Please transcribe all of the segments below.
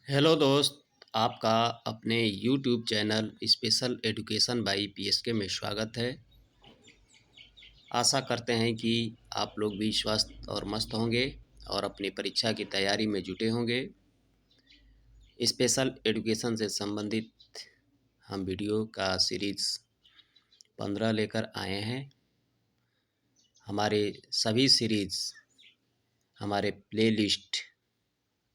Hello दोस्त, आपका अपने YouTube channel special education by PSK में स्वागत है। आशा करते हैं कि आप लोग भी स्वस्थ और मस्त होंगे और अपनी परीक्षा की तैयारी में जुटे होंगे। स्पेशल एजुकेशन से संबंधित हम वीडियो का सीरीज़ 15 लेकर आए हैं। हमारे सभी सीरीज़ हमारे प्लेलिस्ट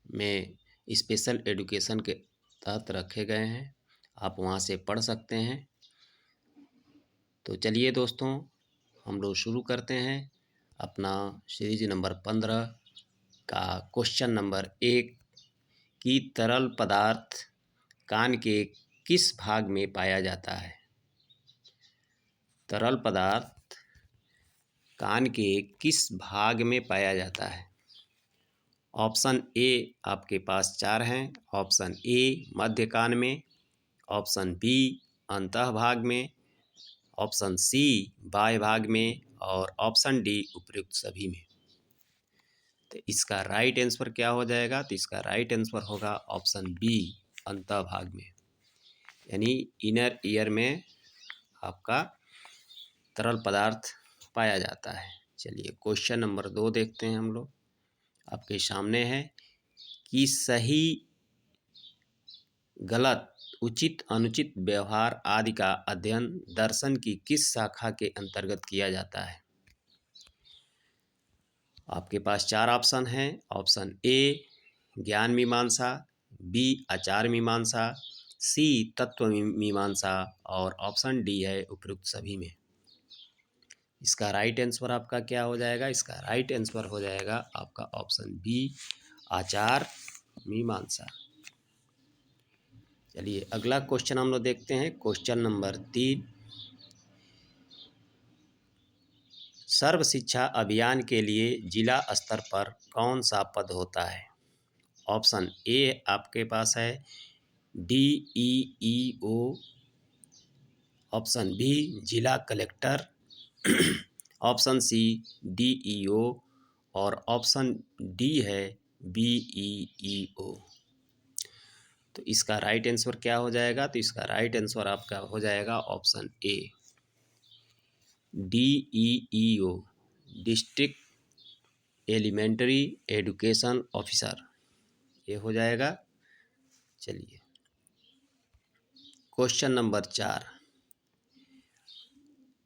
में स्पेशल एजुकेशन के तहत रखे गए हैं, आप वहां से पढ़ सकते हैं। तो चलिए दोस्तों, हम लोग शुरू करते हैं अपना सीरीज नंबर 15 का क्वेश्चन नंबर 1 कि तरल पदार्थ कान के किस भाग में पाया जाता है। तरल पदार्थ कान के किस भाग में पाया जाता है। ऑप्शन ए आपके पास 4 हैं। ऑप्शन ए मध्य कान में, ऑप्शन बी अंतः भाग में, ऑप्शन सी बाह्य भाग में और ऑप्शन डी उपयुक्त सभी में। तो इसका राइट आंसर क्या हो जाएगा? तो इसका राइट आंसर होगा ऑप्शन बी अंतः भाग में, यानी इनर ईयर में आपका तरल पदार्थ पाया जाता है। चलिए क्वेश्चन नंबर 2 देखते हैं हम लोग। आपके सामने है कि सही, गलत, उचित, अनुचित व्यवहार आदि का अध्ययन दर्शन की किस शाखा के अंतर्गत किया जाता है। आपके पास 4 ऑप्शन हैं। ऑप्शन ए ज्ञान मीमांसा, बी आचार मीमांसा, सी तत्व मीमांसा और ऑप्शन डी है उपयुक्त सभी में। इसका राइट आंसर आपका क्या हो जाएगा? इसका राइट आंसर हो जाएगा आपका ऑप्शन बी आचार मीमांसा। चलिए अगला क्वेश्चन हम लोग देखते हैं। क्वेश्चन नंबर 3, सर्व शिक्षा अभियान के लिए जिला स्तर पर कौन सा पद होता है। ऑप्शन ए आपके पास है DEEO, ऑप्शन बी जिला कलेक्टर, ऑप्शन सी DEO और ऑप्शन डी है BEEO। तो इसका राइट आंसर क्या हो जाएगा? तो इसका राइट आंसर आपका हो जाएगा option A DEEO, district elementary education officer, ये हो जाएगा। चलिए क्वेश्चन नंबर 4,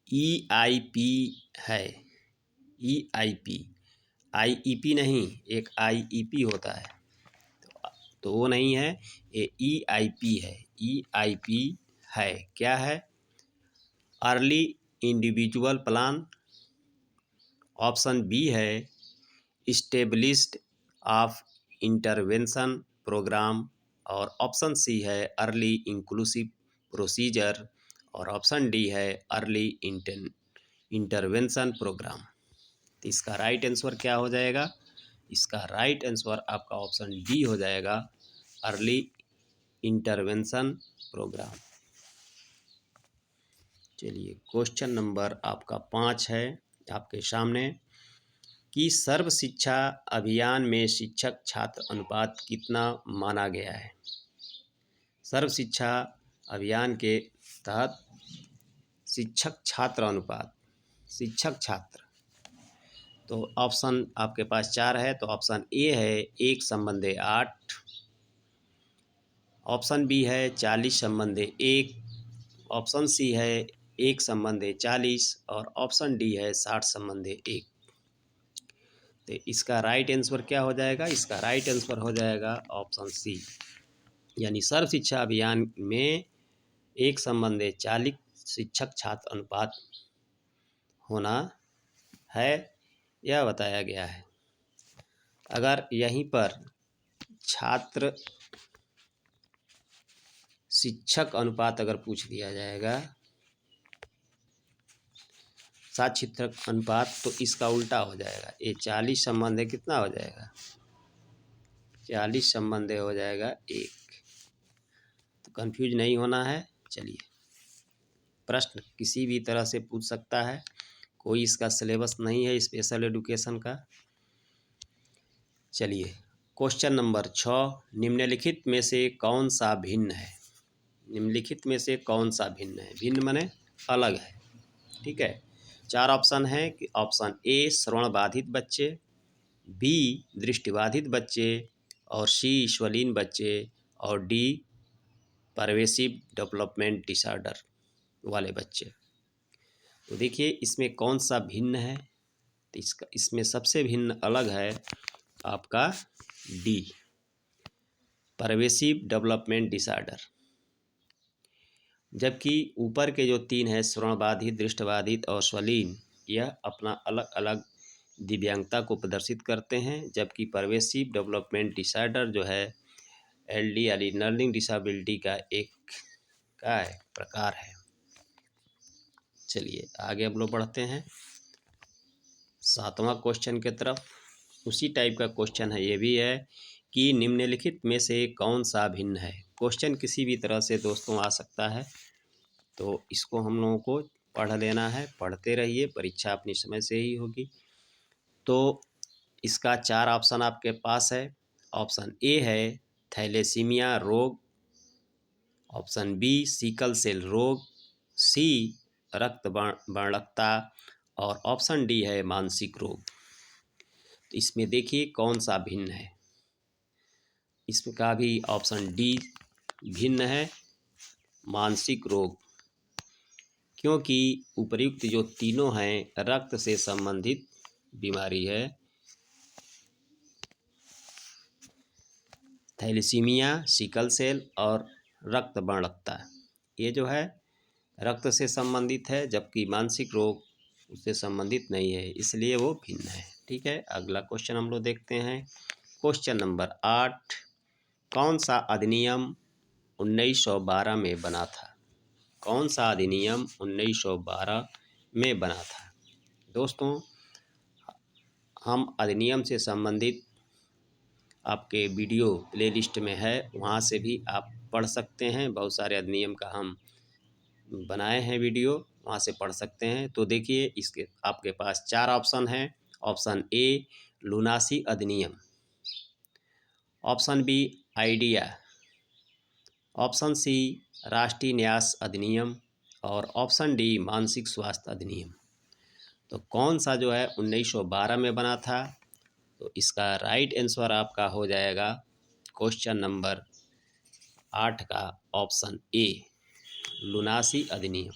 EIP है। EIP, IEP नहीं, एक IEP होता है, तो वो नहीं है, ये EIP है। EIP है क्या है? Early individual plan. Option B है इस्टेब्लिश्ड ऑफ इंटरवेंशन प्रोग्राम और ऑप्शन सी है अर्ली इंक्लूसिव प्रोसीजर और ऑप्शन डी है अर्ली इंटरवेंशन प्रोग्राम। तो इसका राइट आंसर क्या हो जाएगा? इसका राइट आंसर आपका ऑप्शन डी हो जाएगा अर्ली इंटरवेंशन प्रोग्राम। चलिए क्वेश्चन नंबर आपका 5 है आपके सामने कि सर्व शिक्षा अभियान में शिक्षक छात्र अनुपात कितना माना गया है। सर्व शिक्षा अभियान के तहत शिक्षक छात्र अनुपात, शिक्षक छात्र, तो ऑप्शन आपके पास 4 है। तो ऑप्शन ए है 1:8, ऑप्शन बी है 40:1, ऑप्शन सी है 1:40 और ऑप्शन डी है 60:1। तो इसका राइट आंसर क्या हो जाएगा? इसका राइट आंसर हो जाएगा ऑप्शन सी, यानी सर्व शिक्षा अभियान में 1:40 शिक्षक छात्र अनुपात होना है, यह बताया गया है। अगर यहीं पर छात्र शिक्षक अनुपात अगर पूछ दिया जाएगा, सात शिक्षक अनुपात, तो इसका उल्टा हो जाएगा। ये 40 संबंध कितना हो जाएगा? 40 संबंध हो जाएगा 1। तो कंफ्यूज नहीं होना है। चलिए प्रश्न किसी भी तरह से पूछ सकता है, कोई इसका सिलेबस नहीं है स्पेशल एजुकेशन का। चलिए क्वेश्चन नंबर 6, निम्नलिखित में से कौन सा भिन्न है? निम्नलिखित में से कौन सा भिन्न है? भिन्न माने अलग है। ठीक है, 4 ऑप्शन है कि ऑप्शन ए श्रवण बाधित बच्चे, बी दृष्टिबाधित बच्चे, और सी स्वलीन बच्चे, और डी परवेसिव डेवलपमेंट डिसऑर्डर वाले बच्चे। तो देखिए इसमें कौन सा भिन्न है? तो इसमें सबसे भिन्न अलग है आपका डी, परवेसिव डेवलपमेंट डिसऑर्डर। जबकि ऊपर के जो 3 है श्रवणबाधित, दृष्टिबाधित और स्वलीन, यह अपना अलग अलग दिव्यांगता को प्रदर्शित करते हैं, जबकि परवेसिव डेवलपमेंट डिसऑर्डर जो है एलडी यानी लर्निंग डिसेबिलिटी का एक प्रकार है। चलिए आगे हम लोग बढ़ते हैं 7वां क्वेश्चन की तरफ। उसी टाइप का क्वेश्चन है, ये भी है कि निम्नलिखित में से कौन सा भिन्न है? क्वेश्चन किसी भी तरह से दोस्तों आ सकता है, तो इसको हम लोगों को पढ़ लेना है। पढ़ते रहिए, परीक्षा अपनी समय से ही होगी। तो इसका 4 ऑप्शन आपके पास है। ऑप्शन ए है थैलेसीमिया रोग, ऑप्शन बी सिकल सेल रोग, सी रक्त वर्णकता, और ऑप्शन डी है मानसिक रोग। तो इसमें देखिए कौन सा भिन्न है? इसका भी ऑप्शन डी भिन्न है, मानसिक रोग, क्योंकि उपर्युक्त जो तीनों हैं रक्त से संबंधित बीमारी है। थैलेसीमिया, सिकल सेल और रक्त वर्णकता, ये जो है रक्त से संबंधित है, जबकि मानसिक रोग उससे संबंधित नहीं है, इसलिए वो भिन्न है। ठीक है, अगला क्वेश्चन हम लोग देखते हैं। क्वेश्चन नंबर 8, कौन सा अधिनियम 1912 में बना था? कौन सा अधिनियम 1912 में बना था? दोस्तों हम अधिनियम से संबंधित आपके वीडियो प्लेलिस्ट में है, वहाँ से भी आप पढ़ सकते हैं। बहुत सारे अधिनियम का हम बनाए हैं वीडियो, वहाँ से पढ़ सकते हैं। तो देखिए इसके आपके पास 4 ऑप्शन हैं। ऑप्शन ए लुनासी अधिनियम, option B IDEA, option C राष्ट्रीय न्यास अधिनियम, और ऑप्शन डी मानसिक स्वास्थ्य अधिनियम। तो कौन सा जो है 1912 में बना था? तो इसका राइट आंसर आपका हो जाएगा क्वेश्चन नंबर 8 का ऑप्शन ए लुनासी अधिनियम।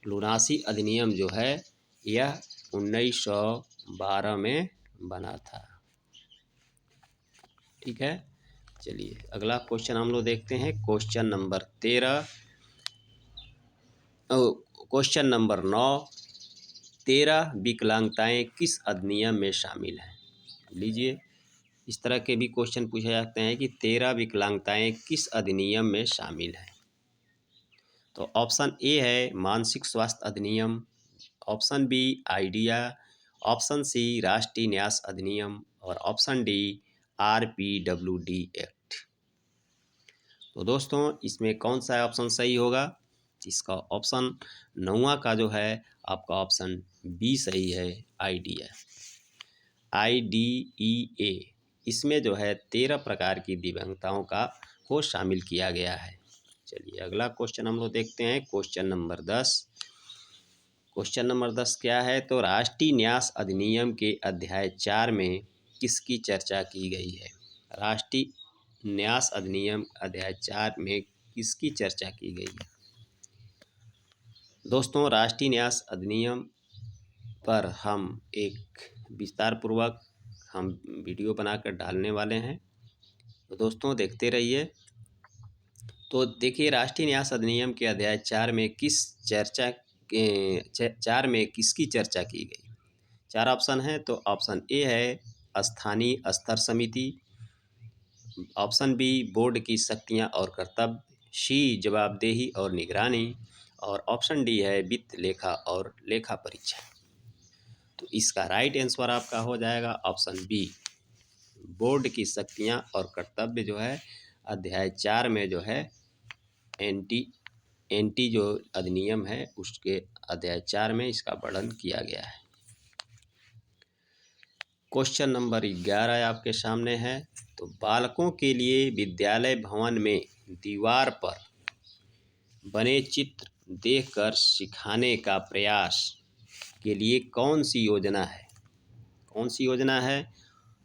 लुनासी अधिनियम जो है यह 1912 में बना था। ठीक है, चलिए अगला क्वेश्चन हम लोग देखते हैं। क्वेश्चन नंबर 9, 13 विकलांगताएं किस अधिनियम में शामिल हैं? लीजिए, इस तरह के भी क्वेश्चन पूछे जाते हैं कि 13 विकलांगताएं किस अधिनियम में शामिल हैं। तो ऑप्शन ए है मानसिक स्वास्थ्य अधिनियम, option B IDEA, option C राष्ट्रीय न्यास अधिनियम, और ऑप्शन डी RPWD एक्ट। तो दोस्तों इसमें कौन सा ऑप्शन सही होगा? इसका ऑप्शन 9वां का जो है आपका ऑप्शन बी सही है, आइडिया, IDEA। इसमें जो है 13 प्रकार की दिव्यांगताओं को शामिल किया गया है। चलिए अगला क्वेश्चन हम लोग देखते हैं। Question number 10। क्वेश्चन नंबर 10 क्या है? तो राष्ट्रीय न्यास अधिनियम के अध्याय 4 में किसकी चर्चा की गई है? राष्ट्रीय न्यास अधिनियम अध्याय 4 में किसकी चर्चा की गई है? दोस्तों राष्ट्रीय न्यास अधिनियम पर हम एक विस्तार पूर्वक हम वीडियो बनाकर डालने वाले हैं, तो दोस्तों देखते रहिए। तो देखिए राष्ट्रीय न्यास अधिनियम के अध्याय 4 में किसकी चर्चा की गई? 4 ऑप्शन है। तो ऑप्शन ए है स्थानीय स्तर समिति, ऑप्शन बी बोर्ड की शक्तियां और कर्तव्य, सी जवाबदेही और निगरानी, और ऑप्शन डी है वित्त लेखा और लेखा परीक्षा। तो इसका राइट आंसर आपका हो जाएगा ऑप्शन बी, बोर्ड की शक्तियां और कर्तव्य जो है अध्याय 4 में जो है एनटी जो अधिनियम है उसके अध्याय 4 में इसका वर्णन किया गया है। क्वेश्चन नंबर 11 आपके सामने है। तो बालकों के लिए विद्यालय भवन में दीवार पर बने चित्र देखकर सिखाने का प्रयास के लिए कौन सी योजना है? कौन सी योजना है?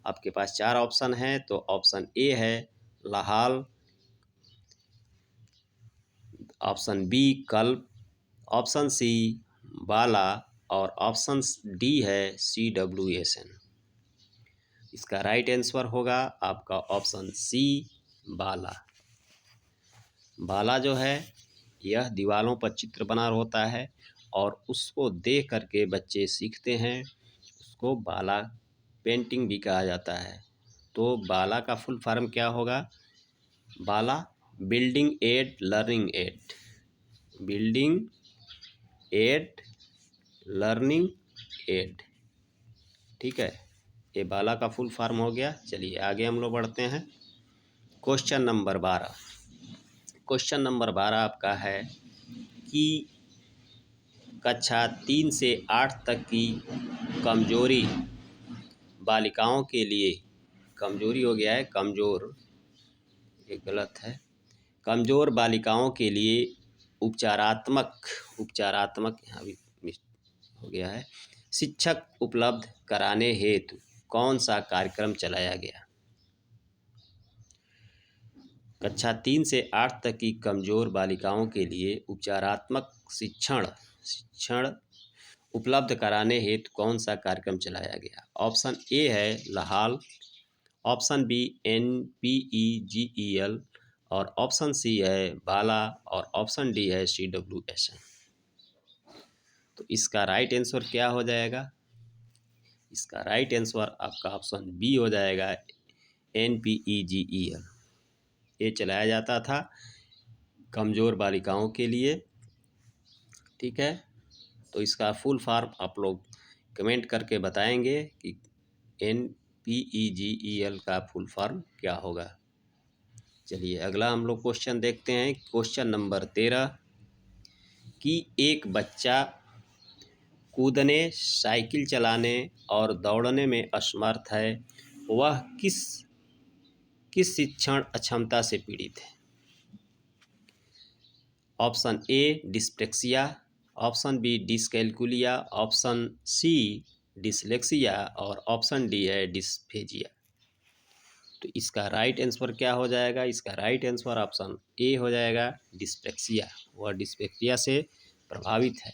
आपके पास 4 ऑप्शन है। तो ऑप्शन ए है लाहौल, ऑप्शन बी कल्प, ऑप्शन सी बाला और ऑप्शन डी है CWSN। इसका राइट आंसर होगा आपका ऑप्शन सी बाला। बाला जो है यह दीवारों पर चित्र बना होता है और उसको देख करके बच्चे सीखते हैं। उसको बाला पेंटिंग भी कहा जाता है। तो बाला का फुल फॉर्म क्या होगा? BALA building aid learning aid, building aid learning aid. ठीक है, ये बाला का फुल फॉर्म हो गया। चलिए आगे हम लोग बढ़ते हैं। Question number 12। क्वेश्चन नंबर 12 आपका है कि कक्षा 3 से 8 तक की कमजोरी बालिकाओं के लिए, कमजोरी हो गया है कमजोर, ये गलत है, कमजोर बालिकाओं के लिए उपचारात्मक यहाँ भी मिस हो गया है, शिक्षक उपलब्ध कराने हेतु कौन सा कार्यक्रम चलाया गया? कक्षा 3 से 8 तक की कमजोर बालिकाओं के लिए उपचारात्मक शिक्षण उपलब्ध कराने हेतु कौन सा कार्यक्रम चलाया गया? ऑप्शन ए है लाहौल, ऑप्शन बी NPEGEL और ऑप्शन सी है बाला और ऑप्शन डी है CWSN। तो इसका राइट आंसर क्या हो जाएगा? इसका राइट आंसर आपका ऑप्शन बी हो जाएगा, NPEGEL। ये चलाया जाता था कमज़ोर बालिकाओं के लिए। ठीक है, तो इसका फुल फॉर्म आप लोग कमेंट करके बताएंगे कि NPEGEL का फुल फॉर्म क्या होगा। चलिए अगला हम लोग क्वेश्चन देखते हैं। क्वेश्चन नंबर 13 कि एक बच्चा कूदने, साइकिल चलाने और दौड़ने में असमर्थ है, वह किस शिक्षण अक्षमता से पीड़ित है? Option A dyspraxia, option B dyscalculia, option C dyslexia और ऑप्शन डी है डिस्फेजिया। तो इसका राइट आंसर क्या हो जाएगा? इसका राइट आंसर ऑप्शन ए हो जाएगा, डिस्प्लेक्सिया। वह डिस्प्लेक्सिया से प्रभावित है,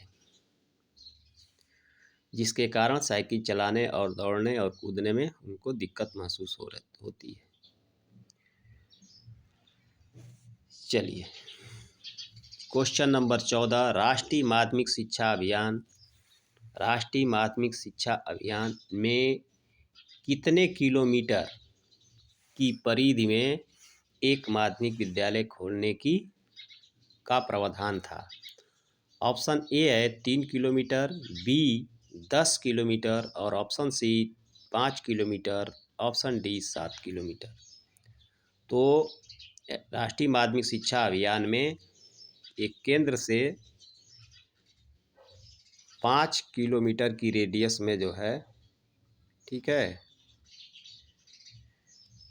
जिसके कारण साइकिल चलाने और दौड़ने और कूदने में उनको दिक्कत महसूस होती है। चलिए क्वेश्चन नंबर 14 राष्ट्रीय माध्यमिक शिक्षा अभियान में कितने किलोमीटर की परिधि में एक माध्यमिक विद्यालय खोलने का प्रावधान था? ऑप्शन ए है 3 किलोमीटर, बी 10 किलोमीटर और option C 5 kilometre, option D 7 kilometre. तो राष्ट्रीय माध्यमिक शिक्षा अभियान में एक केंद्र से 5 किलोमीटर की रेडियस में जो है, ठीक है,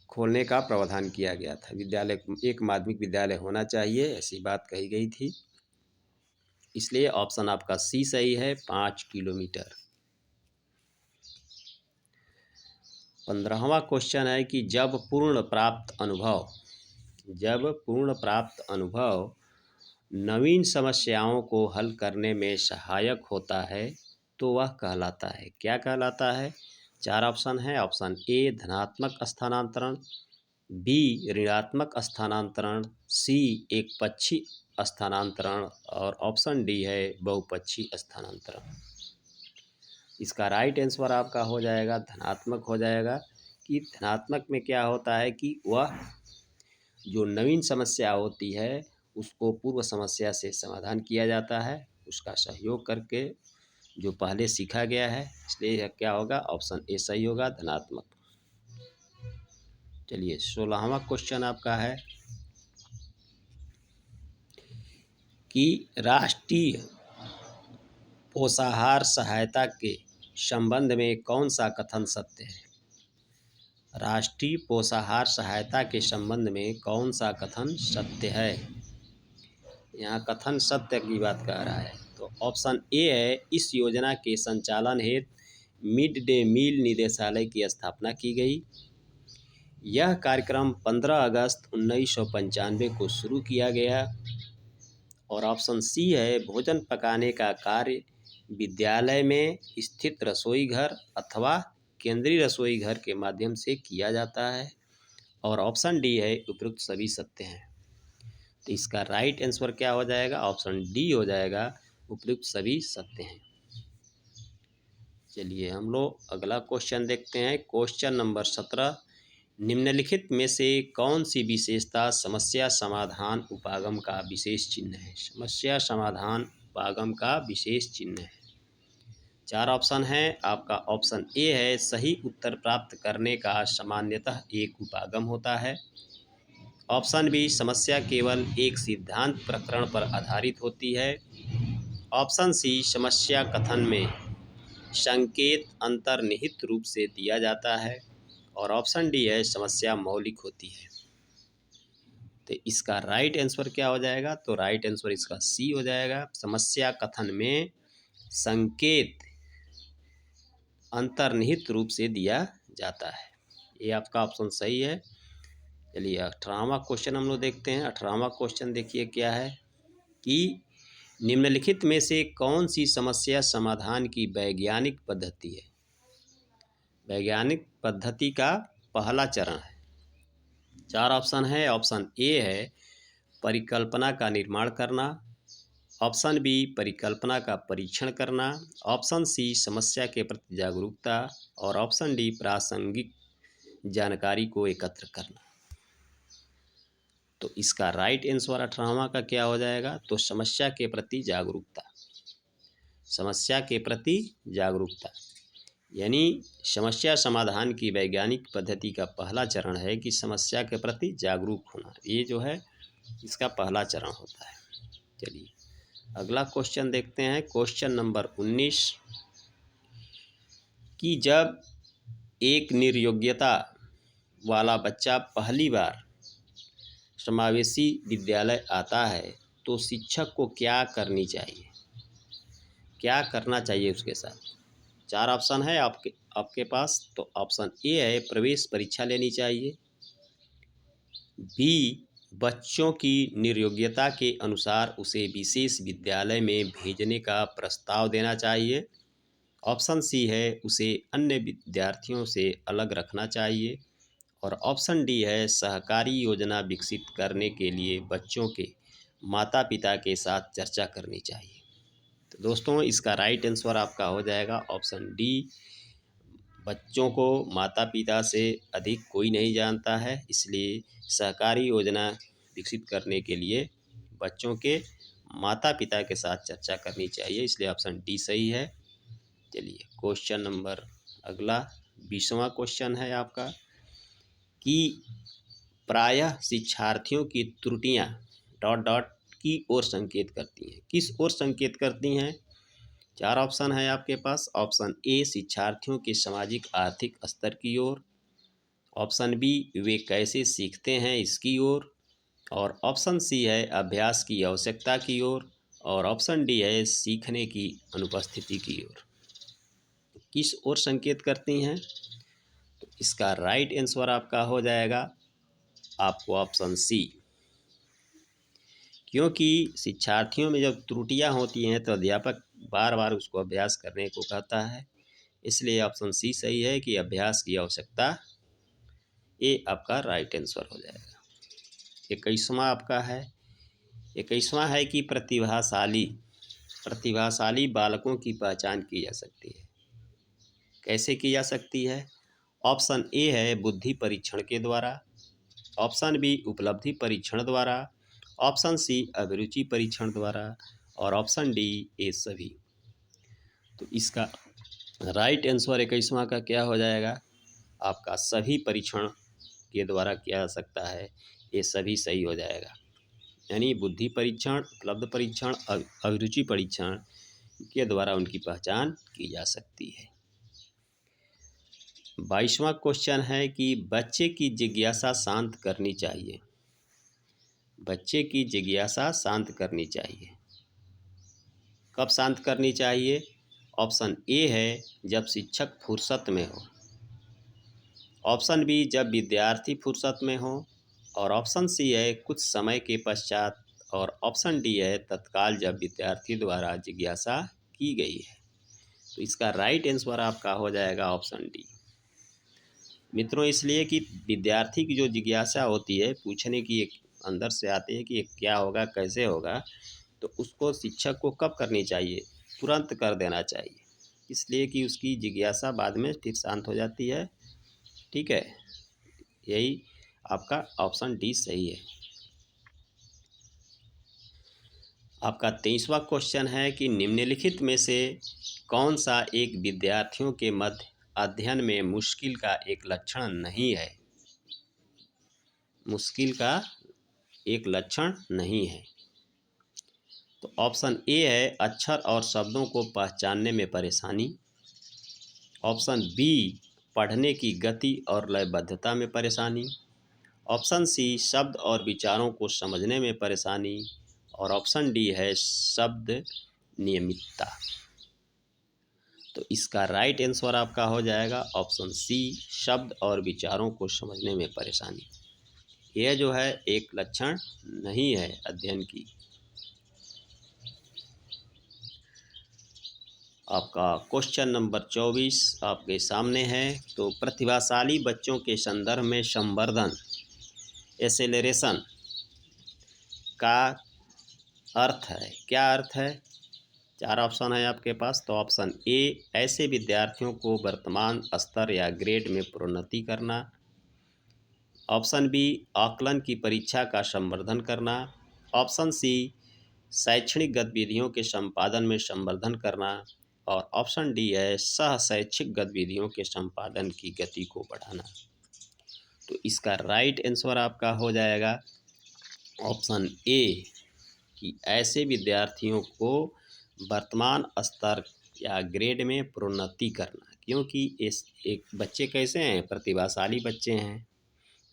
खोलने का प्रावधान किया गया था। विद्यालय, एक माध्यमिक विद्यालय होना चाहिए, ऐसी बात कही गई थी। इसलिए ऑप्शन आपका सी सही है, 5 किलोमीटर। 15वां क्वेश्चन है कि जब पूर्ण प्राप्त अनुभव नवीन समस्याओं को हल करने में सहायक होता है तो वह कहलाता है, क्या कहलाता है? 4 ऑप्शन है। ऑप्शन ए धनात्मक स्थानांतरण, बी ऋणात्मक स्थानांतरण, सी एकपक्षी स्थानांतरण और ऑप्शन डी है बहुपक्षी स्थानांतरण। इसका राइट आंसर आपका हो जाएगा धनात्मक हो जाएगा। कि धनात्मक में क्या होता है कि वह जो नवीन समस्या होती है उसको पूर्व समस्या से समाधान किया जाता है, उसका सहयोग करके जो पहले सीखा गया है। इसलिए क्या होगा? ऑप्शन ए सही होगा, धनात्मक। चलिए 16वां क्वेश्चन आपका है कि राष्ट्रीय पोषाहार सहायता के संबंध में कौन सा कथन सत्य है? राष्ट्रीय पोषाहार सहायता के संबंध में कौन सा कथन सत्य है? यहाँ कथन सत्य की बात कह रहा है, तो ऑप्शन ए है, इस योजना के संचालन हेतु मिड डे मील निदेशालय की स्थापना की गई। यह कार्यक्रम 15 अगस्त 1995 को शुरू किया गया। और ऑप्शन सी है, भोजन पकाने का कार्य विद्यालय में स्थित रसोई घर अथवा केंद्रीय रसोई घर के माध्यम से किया जाता है। और ऑप्शन डी है, उपरोक्त सभी सत्य हैं। तो इसका राइट आंसर क्या हो जाएगा? ऑप्शन डी हो जाएगा, उपरोक्त सभी सत्य हैं। चलिए हम लोग अगला क्वेश्चन देखते हैं। क्वेश्चन नंबर 17, निम्नलिखित में से कौन सी विशेषता समस्या समाधान उपागम का विशेष चिन्ह है? समस्या समाधान उपागम का विशेष चिन्ह है। 4 ऑप्शन है आपका। ऑप्शन ए है, सही उत्तर प्राप्त करने का सामान्यतः एक उपागम होता है। ऑप्शन बी, समस्या केवल एक सिद्धांत प्रकरण पर आधारित होती है। ऑप्शन सी, समस्या कथन में संकेत अंतर्निहित रूप से दिया जाता है। और ऑप्शन डी है, समस्या मौलिक होती है। तो इसका राइट आंसर क्या हो जाएगा? तो राइट आंसर इसका सी हो जाएगा, समस्या कथन में संकेत अंतर्निहित रूप से दिया जाता है। ये आपका ऑप्शन सही है। चलिए 18वां क्वेश्चन हम लोग देखते हैं। 18वां क्वेश्चन देखिए क्या है कि निम्नलिखित में से कौन सी समस्या समाधान की वैज्ञानिक पद्धति है? वैज्ञानिक पद्धति का पहला चरण है। 4 ऑप्शन है। ऑप्शन ए है, परिकल्पना का निर्माण करना। ऑप्शन बी, परिकल्पना का परीक्षण करना। ऑप्शन सी, समस्या के प्रति जागरूकता। और ऑप्शन डी, प्रासंगिक जानकारी को एकत्र करना। तो इसका राइट आंसर 18वां का क्या हो जाएगा? तो समस्या के प्रति जागरूकता। समस्या के प्रति जागरूकता यानी समस्या समाधान की वैज्ञानिक पद्धति का पहला चरण है कि समस्या के प्रति जागरूक होना। ये जो है इसका पहला चरण होता है। चलिए अगला क्वेश्चन देखते हैं। क्वेश्चन नंबर 19 कि जब एक निर्योग्यता वाला बच्चा पहली बार समावेशी विद्यालय आता है तो शिक्षक को क्या करनी चाहिए? क्या करना चाहिए उसके साथ? 4 ऑप्शन है आपके पास। तो ऑप्शन ए है, प्रवेश परीक्षा लेनी चाहिए। बी, बच्चों की निर्योग्यता के अनुसार उसे विशेष विद्यालय में भेजने का प्रस्ताव देना चाहिए। ऑप्शन सी है, उसे अन्य विद्यार्थियों से अलग रखना चाहिए। और ऑप्शन डी है, सहकारी योजना विकसित करने के लिए बच्चों के माता पिता के साथ चर्चा करनी चाहिए। तो दोस्तों इसका राइट आंसर आपका हो जाएगा ऑप्शन डी, बच्चों को माता पिता से अधिक कोई नहीं जानता है, इसलिए सहकारी योजना विकसित करने के लिए बच्चों के माता पिता के साथ चर्चा करनी चाहिए, इसलिए ऑप्शन डी सही है। चलिए क्वेश्चन नंबर अगला 20वां क्वेश्चन है आपका कि प्रायः शिक्षार्थियों की त्रुटियां ... की ओर संकेत करती हैं। किस ओर संकेत करती हैं? 4 ऑप्शन है आपके पास। ऑप्शन ए, शिक्षार्थियों के सामाजिक आर्थिक स्तर की ओर। ऑप्शन बी, वे कैसे सीखते हैं इसकी ओर। और ऑप्शन सी है, अभ्यास की आवश्यकता की ओर। और ऑप्शन डी है, सीखने की अनुपस्थिति की ओर। किस ओर संकेत करती हैं? तो इसका राइट आंसर आपका हो जाएगा आपको ऑप्शन सी, क्योंकि शिक्षार्थियों में जब त्रुटियां होती हैं तो अध्यापक बार बार उसको अभ्यास करने को कहता है, इसलिए ऑप्शन सी सही है कि अभ्यास की आवश्यकता। ये आपका राइट आंसर हो जाएगा। 21वां आपका है। 21वां है कि प्रतिभाशाली बालकों की पहचान की जा सकती है। कैसे की जा सकती है? ऑप्शन ए है, बुद्धि परीक्षण के द्वारा। ऑप्शन बी, उपलब्धि परीक्षण द्वारा। ऑप्शन सी, अभिरुचि परीक्षण द्वारा। और ऑप्शन डी, ये सभी। तो इसका राइट आंसर 21वां का क्या हो जाएगा? आपका सभी परीक्षण के द्वारा किया जा सकता है, ये सभी सही हो जाएगा। यानी बुद्धि परीक्षण, उपलब्ध परीक्षण, अभिरुचि परीक्षण के द्वारा उनकी पहचान की जा सकती है। 22वां क्वेश्चन है कि बच्चे की जिज्ञासा शांत करनी चाहिए। बच्चे की जिज्ञासा शांत करनी चाहिए। कब शांत करनी चाहिए? ऑप्शन ए है जब शिक्षक फुर्सत में हो, ऑप्शन बी जब विद्यार्थी फुर्सत में हो, और ऑप्शन सी है कुछ समय के पश्चात, और ऑप्शन डी है तत्काल जब विद्यार्थी द्वारा जिज्ञासा की गई है। तो इसका राइट आंसर आपका हो जाएगा ऑप्शन डी। मित्रों, इसलिए कि विद्यार्थी की जो जिज्ञासा होती है, पूछने की एक अंदर से आती है कि ये क्या होगा, कैसे होगा, तो उसको शिक्षक को कब करनी चाहिए? तुरंत कर देना चाहिए, इसलिए कि उसकी जिज्ञासा बाद में फिर शांत हो जाती है। ठीक है, यही आपका ऑप्शन डी सही है। आपका 23वां क्वेश्चन है कि निम्नलिखित में से कौन सा एक विद्यार्थियों के मध्य अध्ययन में मुश्किल का एक लक्षण नहीं है? मुश्किल का एक लक्षण नहीं है। तो ऑप्शन ए है अक्षर और शब्दों को पहचानने में परेशानी, ऑप्शन बी पढ़ने की गति और लयबद्धता में परेशानी, ऑप्शन सी शब्द और विचारों को समझने में परेशानी, और ऑप्शन डी है शब्द नियमितता। तो इसका राइट आंसर आपका हो जाएगा ऑप्शन सी, शब्द और विचारों को समझने में परेशानी। यह जो है एक लक्षण नहीं है अध्ययन की। आपका क्वेश्चन नंबर 24 आपके सामने है। तो प्रतिभाशाली बच्चों के संदर्भ में संवर्धन, एसेलरेशन का अर्थ है, क्या अर्थ है? 4 ऑप्शन है आपके पास। तो ऑप्शन ए ऐसे विद्यार्थियों को वर्तमान स्तर या ग्रेड में प्रोन्नति करना, ऑप्शन बी आकलन की परीक्षा का संवर्धन करना, ऑप्शन सी शैक्षणिक गतिविधियों के संपादन में संवर्धन करना, और ऑप्शन डी है सह शैक्षिक गतिविधियों के संपादन की गति को बढ़ाना। तो इसका राइट आंसर आपका हो जाएगा ऑप्शन ए कि ऐसे विद्यार्थियों को वर्तमान स्तर या ग्रेड में प्रोन्नति करना, क्योंकि इस एक बच्चे कैसे हैं, प्रतिभाशाली बच्चे हैं,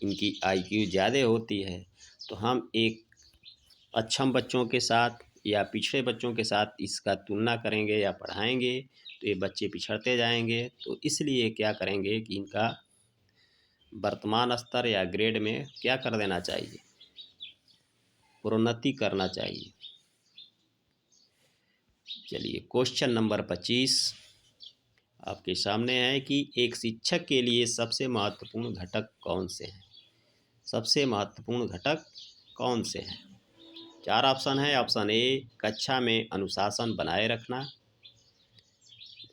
इनकी IQ ज़्यादा होती है। तो हम एक अक्षम बच्चों के साथ या पिछड़े बच्चों के साथ इसका तुलना करेंगे या पढ़ाएंगे तो ये बच्चे पिछड़ते जाएंगे। तो इसलिए क्या करेंगे कि इनका वर्तमान स्तर या ग्रेड में क्या कर देना चाहिए, प्रोन्नति करना चाहिए। चलिए क्वेश्चन नंबर 25 आपके सामने है कि एक शिक्षक के लिए सबसे महत्वपूर्ण घटक कौन से हैं? सबसे महत्वपूर्ण घटक कौन से हैं? 4 ऑप्शन है। ऑप्शन ए कक्षा में अनुशासन बनाए रखना,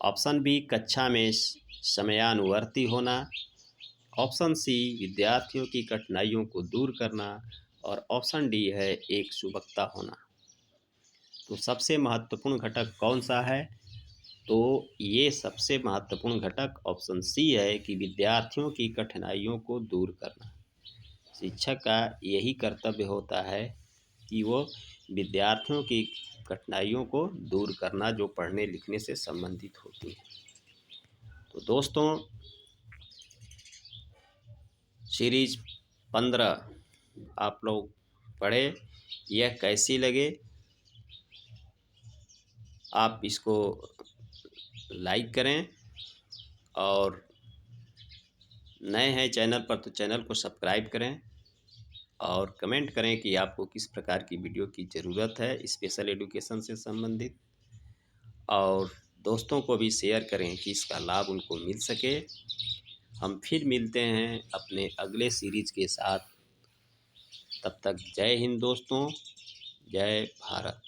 ऑप्शन बी कक्षा में समयानुवर्ती होना, ऑप्शन सी विद्यार्थियों की कठिनाइयों को दूर करना, और ऑप्शन डी है एक सुवक्ता होना। तो सबसे महत्वपूर्ण घटक कौन सा है? तो ये सबसे महत्वपूर्ण घटक ऑप्शन सी है कि विद्यार्थियों की कठिनाइयों को दूर करना। शिक्षक का यही कर्तव्य होता है कि वो विद्यार्थियों की कठिनाइयों को दूर करना जो पढ़ने लिखने से संबंधित होती है। तो दोस्तों, सीरीज 15 आप लोग पढ़े, यह कैसी लगे? आप इसको लाइक करें, और नए हैं चैनल पर तो चैनल को सब्सक्राइब करें, और कमेंट करें कि आपको किस प्रकार की वीडियो की ज़रूरत है स्पेशल एजुकेशन से संबंधित, और दोस्तों को भी शेयर करें कि इसका लाभ उनको मिल सके। हम फिर मिलते हैं अपने अगले सीरीज के साथ। तब तक जय हिंद दोस्तों, जय भारत।